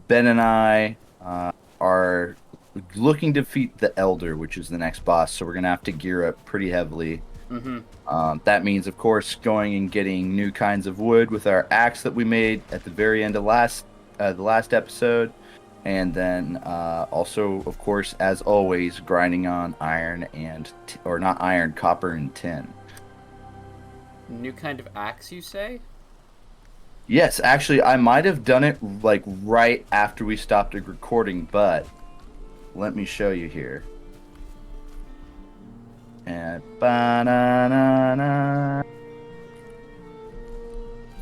Ben and I are looking to defeat the Elder, which is the next boss. So we're gonna have to gear up pretty heavily. Mm-hmm. That means, of course, going and getting new kinds of wood with our axe that we made at the very end of the last episode, and then also, of course, as always, grinding on iron or not iron, copper and tin. New kind of axe, you say? Yes, actually, I might have done it like right after we stopped the recording, but let me show you here. And ba-na-na-na.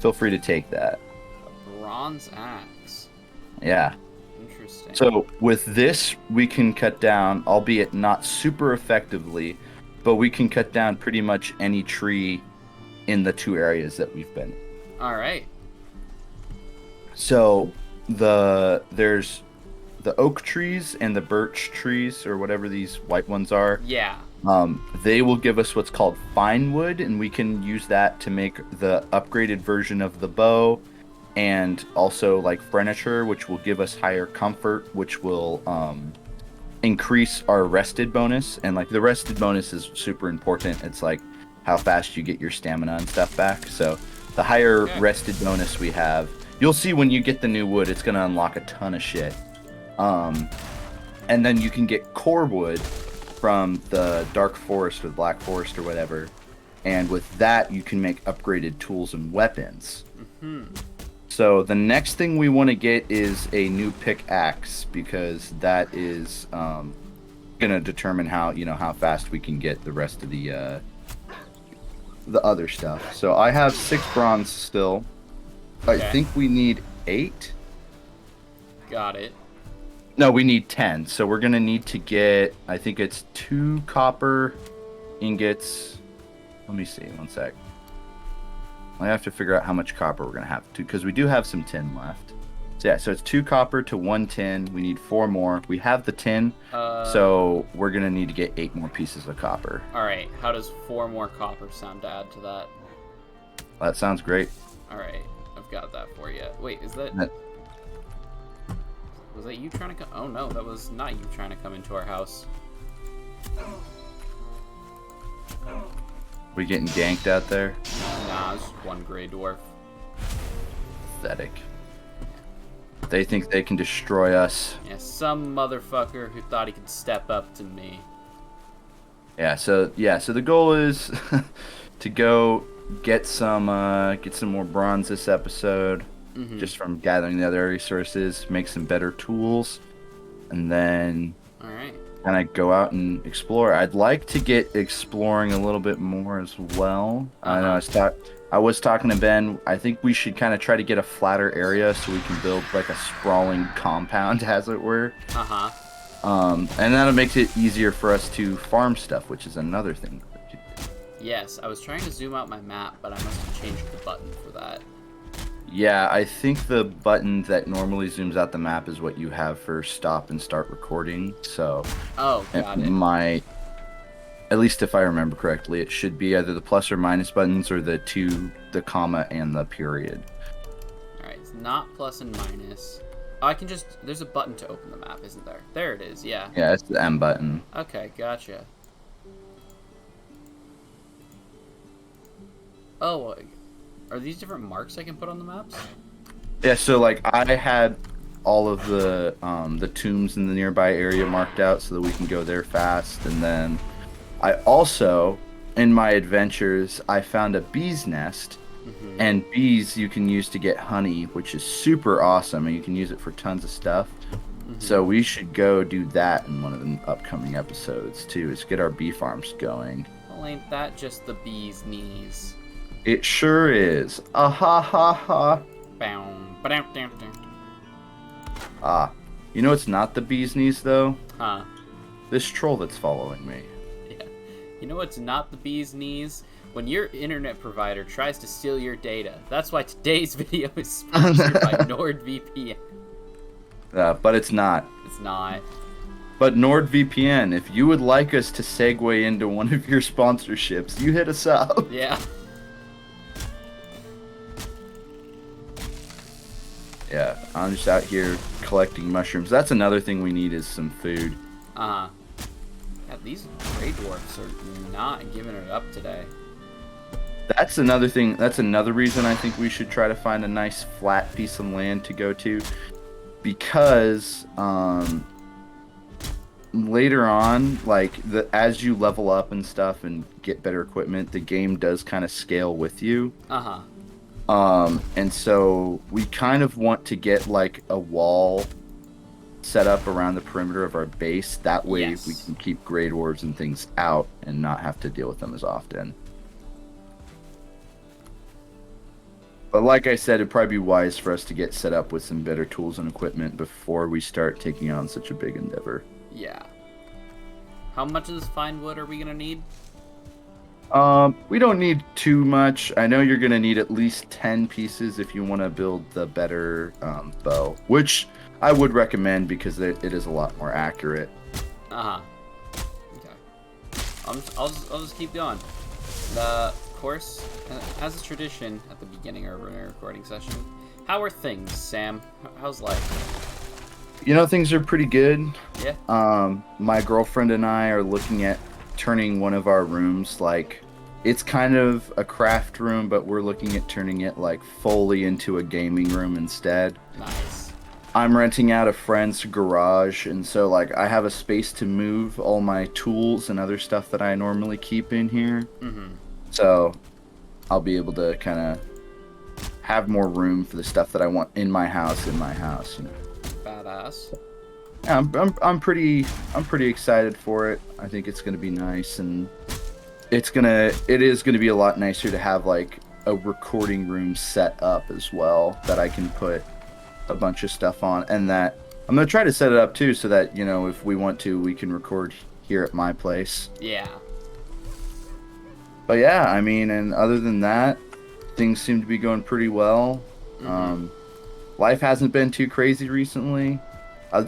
Feel free to take that. A bronze axe. Yeah. Interesting. So with this, we can cut down, albeit not super effectively, but we can cut down pretty much any tree in the two areas that we've been. All right. So there's the oak trees and the birch trees, or whatever these white ones are. Yeah. They will give us what's called fine wood, and we can use that to make the upgraded version of the bow, and also like furniture, which will give us higher comfort, which will increase our rested bonus. And like the rested bonus is super important. It's like how fast you get your stamina and stuff back. So the higher Okay. rested bonus we have, you'll see when you get the new wood, it's gonna unlock a ton of shit. And then you can get core wood from the dark forest or the black forest or whatever, and with that you can make upgraded tools and weapons. So the next thing we want to get is a new pickaxe, because that is gonna determine how fast we can get the rest of the other stuff. So I have 6 bronze still. Okay. I think we need 8. Got it. No, we need 10. So we're gonna need to get, I think it's 2 copper ingots. Let me see, one sec. I have to figure out how much copper we're gonna have to, because we do have some tin left. So yeah, so it's 2 copper to 1 tin. We need 4 more. We have the tin, so we're gonna need to get 8 more pieces of copper. All right. How does 4 more copper sound to add to that? That sounds great. All right. I've got that for you. Wait, is that... That- Was that you trying to come? Oh no, that was not you trying to come into our house. We getting ganked out there? Nah, it's just one gray dwarf. Pathetic. They think they can destroy us. Yeah, some motherfucker who thought he could step up to me. So the goal is to go get some more bronze this episode, just from gathering the other resources, make some better tools, and then All right. kind of go out and explore. I'd like to get exploring a little bit more as well. I know I was talking to Ben. I think we should kind of try to get a flatter area so we can build like a sprawling compound, as it were. And that'll make it easier for us to farm stuff, which is another thing that you do. Yes, I was trying to zoom out my map, but I must have changed the button for that. Yeah, I think the button that normally zooms out the map is what you have for stop and start recording. So Oh, got it. might, at least if I remember correctly, it should be either the plus or minus buttons or the comma and the period. All right, it's not plus and minus. Oh, I can just... There's a button to open the map, isn't there? There it is, yeah. Yeah, it's the M button. Okay, gotcha. Oh, are these different marks I can put on the maps? Yeah, so like I had all of the tombs in the nearby area marked out so that we can go there fast, and then I also, in my adventures, I found a bee's nest, and bees you can use to get honey, which is super awesome, and you can use it for tons of stuff. So we should go do that in one of the upcoming episodes too, is get our bee farms going. Well, ain't that just the bee's knees? It sure is. Ah ha ha ha. Bow, ba-dum, dum, dum. Ah, you know it's not the bee's knees though? Huh. This troll that's following me. Yeah. You know what's not the bee's knees? When your internet provider tries to steal your data. That's why today's video is sponsored by NordVPN. But it's not. It's not. But NordVPN, if you would like us to segue into one of your sponsorships, you hit us up. Yeah. Yeah, I'm just out here collecting mushrooms. That's another thing we need is some food. Uh-huh. Yeah, these gray dwarfs are not giving it up today. That's another thing. That's another reason I think we should try to find a nice flat piece of land to go to, because later on, like as you level up and stuff and get better equipment, the game does kind of scale with you. Uh-huh. And so we kind of want to get like a wall set up around the perimeter of our base. That way Yes. we can keep gray dwarves and things out and not have to deal with them as often. But like I said, it'd probably be wise for us to get set up with some better tools and equipment before we start taking on such a big endeavor. Yeah. How much of this fine wood are we gonna need? We don't need too much. I know you're gonna need at least 10 pieces if you want to build the better bow, which I would recommend because it is a lot more accurate. Uh-huh. Okay. I'll just keep going. Of course, as a tradition at the beginning of our recording session, how are things, Sam? How's life? You know, things are pretty good. Yeah. My girlfriend and I are looking at turning one of our rooms, like, it's kind of a craft room, but we're looking at turning it like fully into a gaming room instead. Nice. I'm renting out a friend's garage, and so like I have a space to move all my tools and other stuff that I normally keep in here. Mm-hmm. So I'll be able to kind of have more room for the stuff that I want in my house, you know. Badass. Yeah, I'm pretty excited for it. I think it's gonna be nice, and it is gonna be a lot nicer to have like a recording room set up as well that I can put a bunch of stuff on, and that I'm gonna try to set it up too so that, you know, if we want to, we can record here at my place. Yeah. But yeah, I mean, and other than that, things seem to be going pretty well. Mm-hmm. Life hasn't been too crazy recently.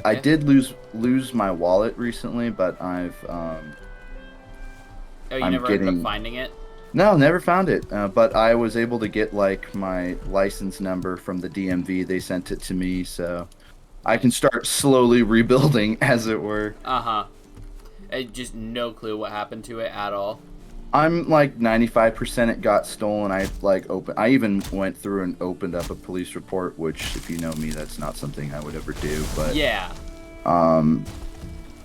I did lose my wallet recently, but Oh, you I'm never ended up finding it? No, never found it. But I was able to get like my license number from the DMV. They sent it to me, so I can start slowly rebuilding, as it were. Uh-huh. Just no clue what happened to it at all. I'm like 95% it got stolen. I even went through and opened up a police report, which, if you know me, that's not something I would ever do. But yeah,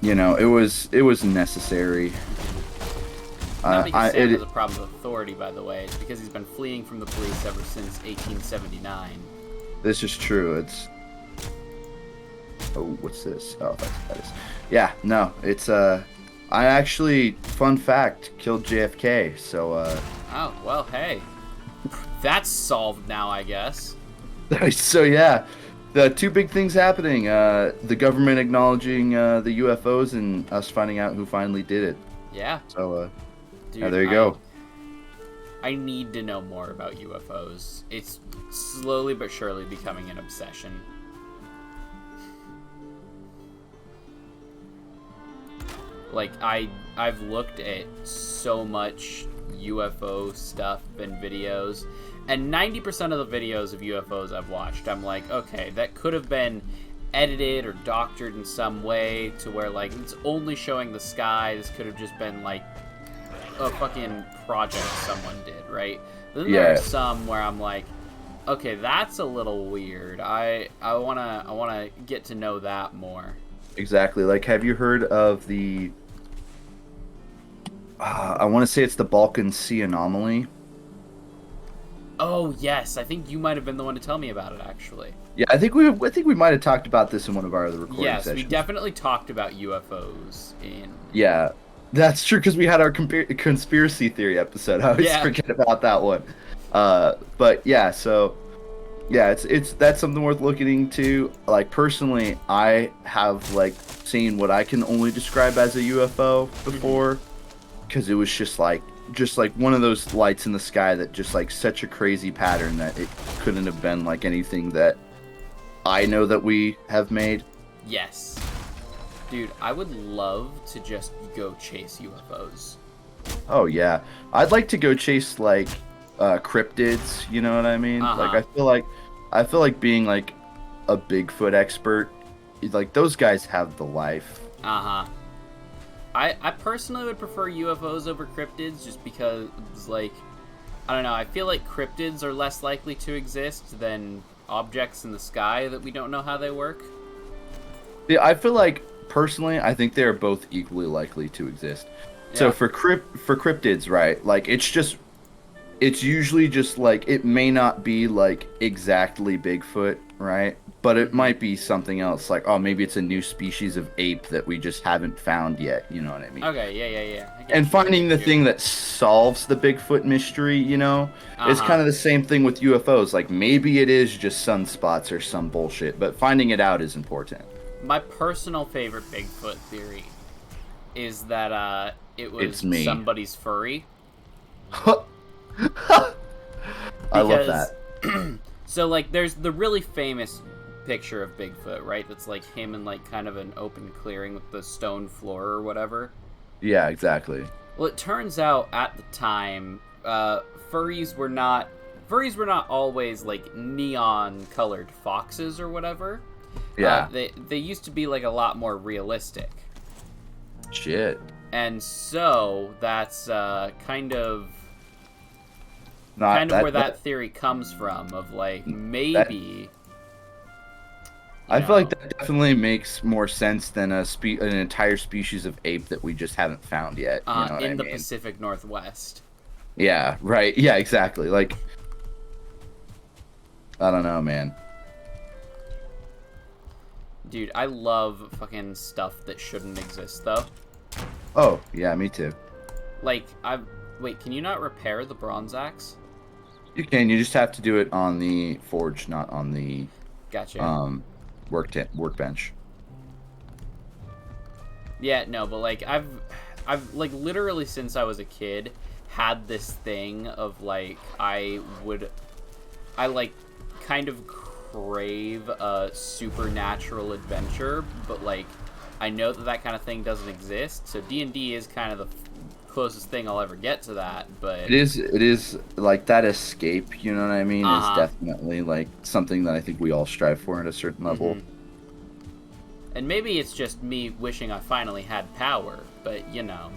you know, it was necessary. not because Sam has a problem with authority, by the way. It's because he's been fleeing from the police ever since 1879. This is true. It's what's this? Oh, that is. Yeah, no, it's I actually, fun fact, killed JFK. So Oh, well, hey. That's solved now, I guess. so yeah, the two big things happening: the government acknowledging the UFOs and us finding out who finally did it. Yeah. So Dude, yeah, there you go. I need to know more about UFOs. It's slowly but surely becoming an obsession. Like, I've looked at so much UFO stuff and videos, and 90% of the videos of UFOs I've watched, I'm like, okay, that could have been edited or doctored in some way to where, like, it's only showing the sky. This could have just been, like, a fucking project someone did, right? But then there are some where I'm like, okay, that's a little weird. I wanna get to know that more. Exactly. Like, have you heard of the? I want to say it's the Balkan Sea anomaly. Oh yes, I think you might have been the one to tell me about it, actually. Yeah, I think we might have talked about this in one of our other recording Yes, sessions. we definitely talked about UFOs in. Yeah, that's true because we had our conspiracy theory episode. I always forget about that one. But yeah, so yeah, it's that's something worth looking into. Like, personally, I have like seen what I can only describe as a UFO before, because it was just like one of those lights in the sky that just like such a crazy pattern that it couldn't have been like anything that I know that we have made. Yes. Dude, I would love to just go chase UFOs. Oh yeah, I'd like to go chase like cryptids. You know what I mean? Like I feel like being like a Bigfoot expert, like those guys have the life. Uh-huh. I personally would prefer UFOs over cryptids just because, like, I don't know, I feel like cryptids are less likely to exist than objects in the sky that we don't know how they work. Yeah, I feel like personally, I think they are both equally likely to exist. So Yeah. for cryptids, right? Like it's usually just like it may not be like exactly Bigfoot, right? But it Mm-hmm. might be something else. Like, oh, maybe it's a new species of ape that we just haven't found yet. You know what I mean? Okay, yeah. I And get you, I finding the get you. thing that solves the Bigfoot mystery, is Uh-huh. kind of the same thing with UFOs. Like maybe it is just sunspots or some bullshit, but finding it out is important. My personal favorite Bigfoot theory is that it It's was me. somebody's furry. I love Because that. so like there's the really famous picture of Bigfoot, right? That's like him in like kind of an open clearing with the stone floor or whatever. Yeah, exactly. Well, it turns out at the time, furries were not always like neon colored foxes or whatever. Yeah. They used to be like a lot more realistic, Shit. and so that's Not kind of where that that that theory comes from of like that maybe you I feel like know that definitely makes more sense than an entire species of ape that we just haven't found yet. You know what I in the mean? Pacific Northwest. Yeah, right. Yeah, exactly. Like I don't know, man. Dude, I love fucking stuff that shouldn't exist though. Oh, yeah, me too. Like I wait, can you not repair the bronze axe? You can. You just have to do it on the forge, not on the Gotcha. um workbench. Yeah, no, but like I've like literally since I was a kid had this thing of like I like kind of crave a supernatural adventure, but like I know that that kind of thing doesn't exist. So D&D is kind of the closest thing I'll ever get to that, but It is like that escape, you know what I mean, is uh-huh. definitely like something that I think we all strive for at a certain level. Mhm. And maybe it's just me wishing I finally had power, but you know.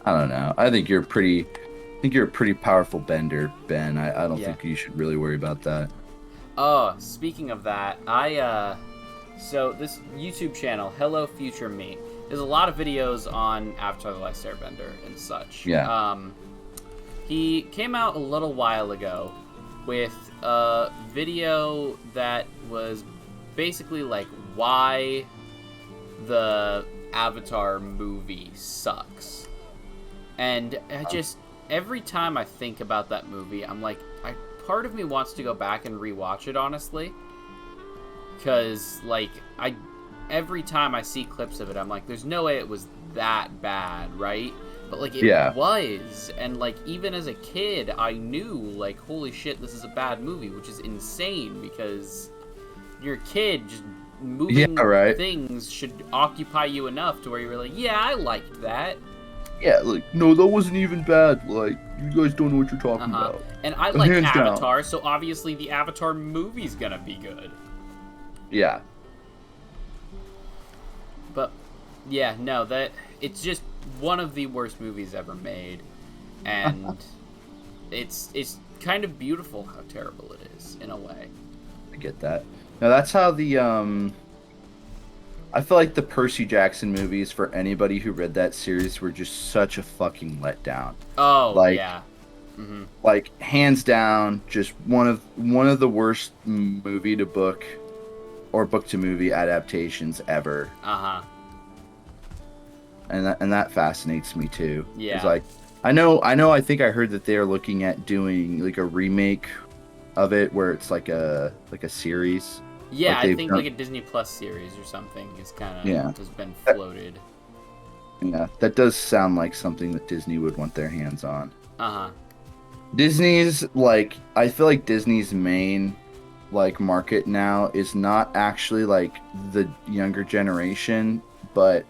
I don't know. I think you're a pretty powerful bender, Ben. I don't Yeah. think you should really worry about that. Oh, speaking of that, so this YouTube channel, Hello Future Me, there's a lot of videos on Avatar: The Last Airbender and such. Yeah. He came out a little while ago with a video that was basically like why the Avatar movie sucks. And I just every time I think about that movie, I'm like, part of me wants to go back and rewatch it, honestly, because like I every time I see clips of it, I'm like, there's no way it was that bad, right? But like it Yeah. was, and like even as a kid, I knew like, holy shit, this is a bad movie, which is insane because you're a kid, just Yeah, moving right. things should occupy you enough to where you're like, yeah, I liked that. Yeah, like no, that wasn't even bad. Like you guys don't know what you're talking Uh-huh. about. And I like Hands down. Avatar, so obviously the Avatar movie's gonna be good. Yeah. But yeah, no, that it's just one of the worst movies ever made, and it's kind of beautiful how terrible it is in a way. I get that. Now that's how the I feel like the Percy Jackson movies for anybody who read that series were just such a fucking letdown. Oh Like yeah. Mm-hmm. like hands down just one of the worst movie to book or book to movie adaptations ever. Uh-huh. And that fascinates me too. Cuz Yeah. like I think I heard that they are looking at doing like a remake of it where it's like a series. Yeah, Like I they've think like done a Disney Plus series or something is kind yeah. of has been That, floated. yeah, that does sound like something that Disney would want their hands on. Uh-huh. Disney's like I feel like Disney's main like market now is not actually like the younger generation, but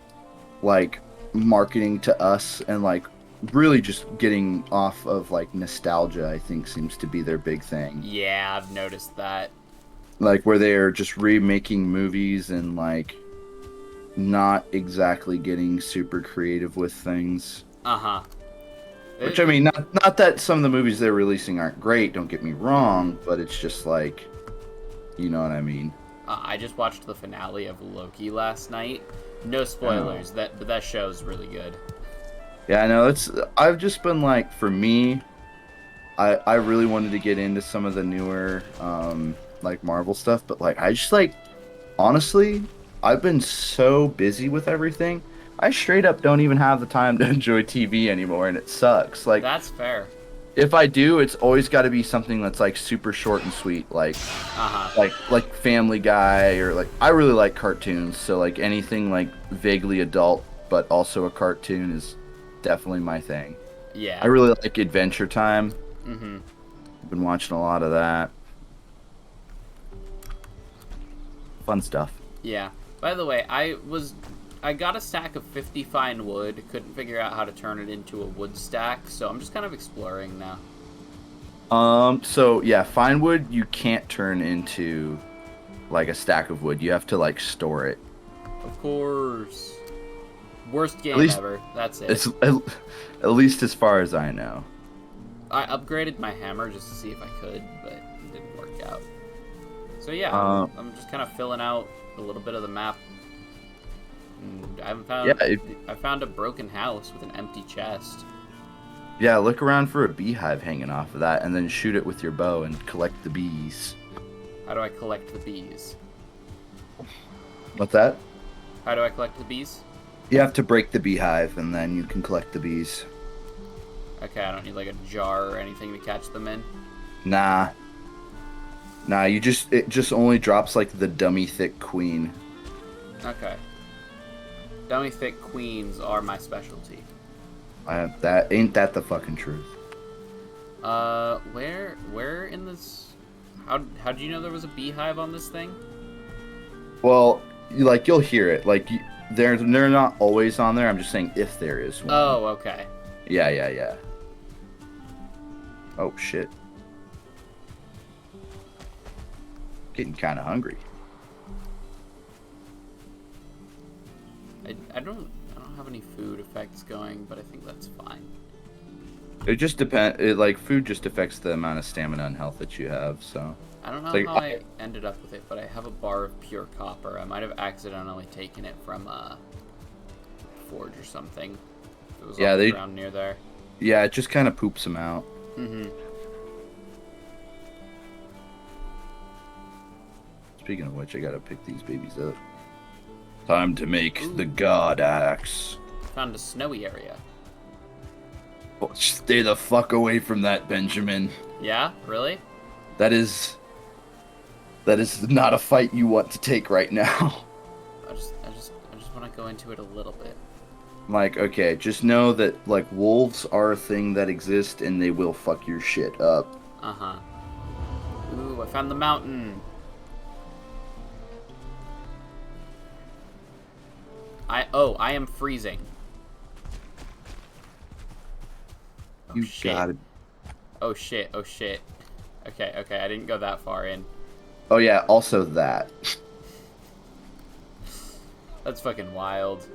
like marketing to us and like really just getting off of like nostalgia, I think seems to be their big thing. Yeah, I've noticed that. like where they're just remaking movies and like not exactly getting super creative with things. Uh-huh. Which I mean, not that some of the movies they're releasing aren't great, don't get me wrong, but it's just like, you know what I mean. I just watched the finale of Loki last night. No Oh. spoilers. That show's really good. Yeah, I know. I've just been like, for me, I really wanted to get into some of the newer like Marvel stuff, but like I just like honestly, I've been so busy with everything. I straight up don't even have the time to enjoy TV anymore, and it sucks. Like That's fair. if I do, it's always got to be something that's like super short and sweet, Uh-huh. like Family Guy, or like I really like cartoons, so like anything like vaguely adult but also a cartoon is definitely my thing. I Yeah. really like Adventure Time. Mm-hmm. I've been watching a lot of that. Fun stuff. Yeah. By the way, I got a stack of 50 fine wood, couldn't figure out how to turn it into a wood stack, so I'm just kind of exploring now. So yeah, fine wood you can't turn into like a stack of wood. You have to like store it. Of course. Worst At game least ever. That's it. it's at least as far as I know. I upgraded my hammer just to see if I could, but it didn't work out. So yeah, Uh, I'm just kind of filling out a little bit of the map. And I haven't yeah, found. I found a broken house with an empty chest. yeah. Look around for a beehive hanging off of that, and then shoot it with your bow and collect the bees. How do I collect the bees? What's that? How do I collect the bees? You have to break the beehive, and then you can collect the bees. Okay, I don't need like a jar or anything to catch them in. Nah, nah. It just only drops like the dummy thick queen. Okay. Dummy thick queens are my specialty. That ain't that the fucking truth. Where in this? How do you know there was a beehive on this thing? Well, you'll hear it. They're not always on there. I'm just saying if there is one. Oh, okay. Yeah, yeah, yeah. Oh shit. Getting kind of hungry. I don't have any food effects going, but I think that's fine. It just depend. It like food just affects the amount of stamina and health that you have. So I don't it's know like how I ended up with it, but I have a bar of pure copper. I might have accidentally taken it from a forge or something. It was yeah, on the ground near there. yeah, it just kind of poops them out. Mm-hmm. Speaking of which, I gotta pick these babies up. Time to make Ooh. the god axe. Found a snowy area. Oh, stay the fuck away from that, Benjamin. Yeah, really? That is not a fight you want to take right now. I just want to go into it a little bit. Like, okay, just know that like wolves are a thing that exist and they will fuck your shit up. Uh-huh. Ooh, I found the mountain. I am freezing. Oh, You shit. gotta. Oh shit, oh shit. Okay, I didn't go that far in. Oh yeah, also that. That's fucking wild.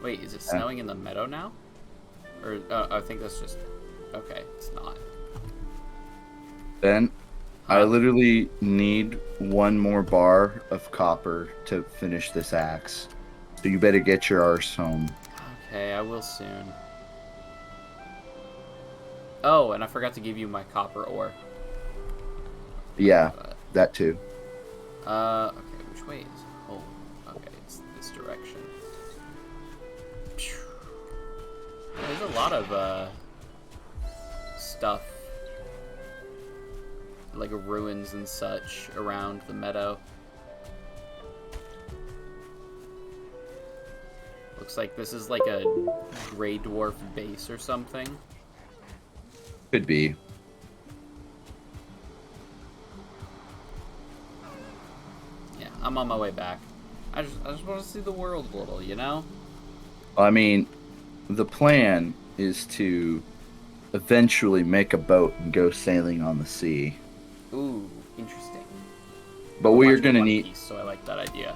Wait, is it snowing in the meadow now? Or, I think that's just... Okay, it's not. Ben, I Huh? literally need one more bar of copper to finish this axe. So you better get your arse home. Okay, I will soon. Oh, and I forgot to give you my copper ore. Yeah, that too. Okay, which way is home? Okay, it's this direction. Phew. There's a lot of, stuff. Like ruins and such around the meadow. Looks like this is like a gray dwarf base or something. Could be. Yeah, I'm on my way back. I just want to see the world a little, you know? I mean, the plan is to eventually make a boat and go sailing on the sea. Ooh, interesting. But I'm we are watching gonna One need. Piece, so I like that idea.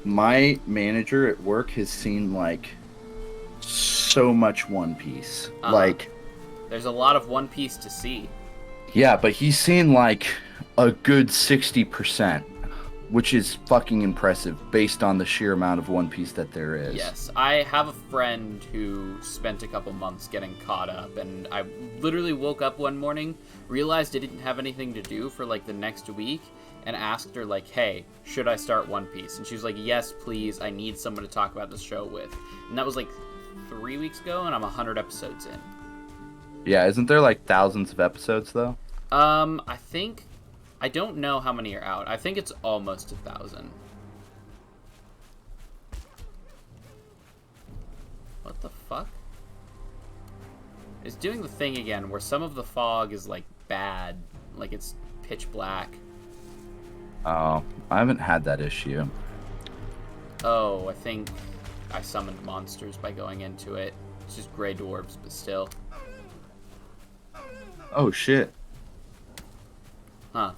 My manager at work has seen like so much One Piece. Uh-huh. Like, There's a lot of One Piece to see. yeah, but he's seen like a good 60%, which is fucking impressive based on the sheer amount of One Piece that there is. Yes, I have a friend who spent a couple months getting caught up, and I literally woke up one morning, realized I didn't have anything to do for like the next week, and asked her like, "Hey, should I start One Piece?" And she was like, "Yes, please. I need someone to talk about the show with." And that was like 3 weeks ago, and I'm 100 episodes in. Yeah, isn't there like thousands of episodes though? I think I don't know how many are out. I think it's almost 1,000. What the fuck? It's doing the thing again where some of the fog is like bad, like it's pitch black. Oh, I haven't had that issue. Oh, I think I summoned monsters by going into it. It's just gray dwarves, but still. Oh shit. Huh.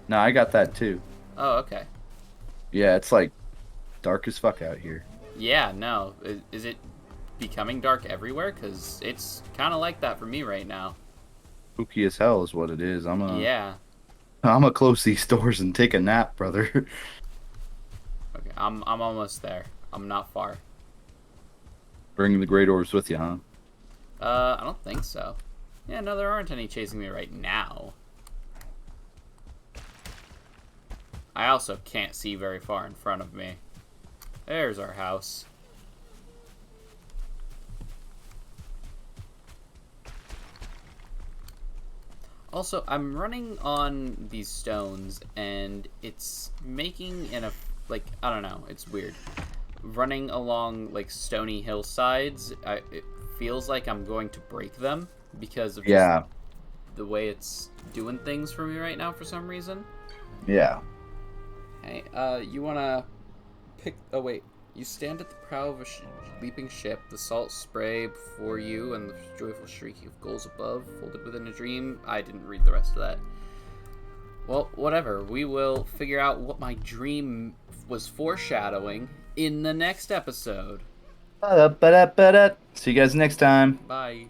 No, I got that too. Oh, okay. Yeah, it's like dark as fuck out here. Yeah, no. Is it becoming dark everywhere? Because it's kind of like that for me right now. Spooky as hell is what it is. Yeah. I'm gonna close these doors and take a nap, brother. Okay, I'm almost there. I'm not far. Bring the great orbs with you, huh? I don't think so. Yeah, no, there aren't any chasing me right now. I also can't see very far in front of me. There's our house. Also, I'm running on these stones, and it's making like, I don't know, it's weird. Running along, like, stony hillsides, it feels like I'm going to break them because of Yeah, just the way it's doing things for me right now for some reason. yeah. Hey, you wanna pick... Oh, wait. You stand at the prow of a leaping ship, the salt spray before you, and the joyful shrieking of gulls above, folded within a dream. I didn't read the rest of that. Well, whatever. We will figure out what my dream was foreshadowing in the next episode. Ba-da-ba-da-ba-da. See you guys next time. Bye.